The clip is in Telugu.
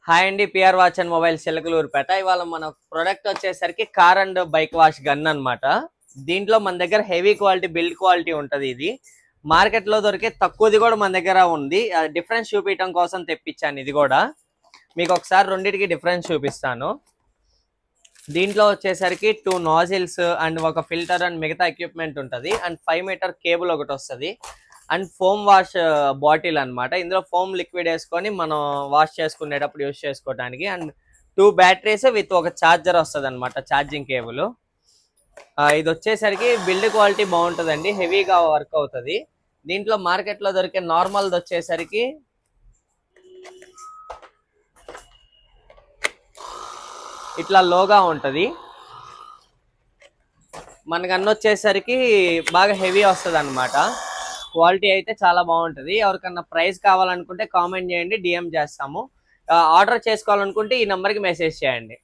హాయ్ అండి, PR watch and mobile Chilakaluripet. ఇవాళ మన ప్రొడక్ట్ వచ్చేసరికి car and bike wash gun అన్నమాట. దీంట్లో మన దగ్గర హెవీ క్వాలిటీ బిల్డ్ క్వాలిటీ ఉంటుంది. ఇది మార్కెట్ లో దొరికే తక్కువది కూడా మన దగ్గర ఉంది. డిఫరెన్స్ చూపించడం కోసం తెప్పించాను. ఇది కూడా మీకు ఒకసారి రెండింటికి డిఫరెన్స్ చూపిస్తాను. దీంట్లో వచ్చేసరికి 2 నాజిల్స్ అండ్ ఒక ఫిల్టర్ అండ్ మిగతా ఎక్విప్మెంట్ ఉంటుంది. అండ్ 5 మీటర్ కేబుల్ ఒకటి వస్తుంది. అండ్ ఫోమ్ వాష్ బాటిల్ అన్నమాట. ఇందులో ఫోమ్ లిక్విడ్ వేసుకొని మనం వాష్ చేసుకునేటప్పుడు యూజ్ చేసుకోవడానికి. అండ్ 2 బ్యాటరీస్ విత్ ఒక ఛార్జర్ వస్తుంది అనమాట, ఛార్జింగ్ కేబుల్. ఇది వచ్చేసరికి బిల్డ్ క్వాలిటీ బాగుంటుందండి, హెవీగా వర్క్ అవుతుంది. దీంట్లో మార్కెట్లో దొరికే నార్మల్ది వచ్చేసరికి ఇట్లా లోగా ఉంటుంది. మనకు అన్న వచ్చేసరికి బాగా హెవీ వస్తుంది అనమాట. క్వాలిటీ అయితే చాలా బాగుంటుంది. ఎవరికన్నా ప్రైస్ కావాలనుకుంటే కామెంట్ చేయండి, డిఎం చేస్తాము. ఆర్డర్ చేసుకోవాలనుకుంటే ఈ నెంబర్కి మెసేజ్ చేయండి.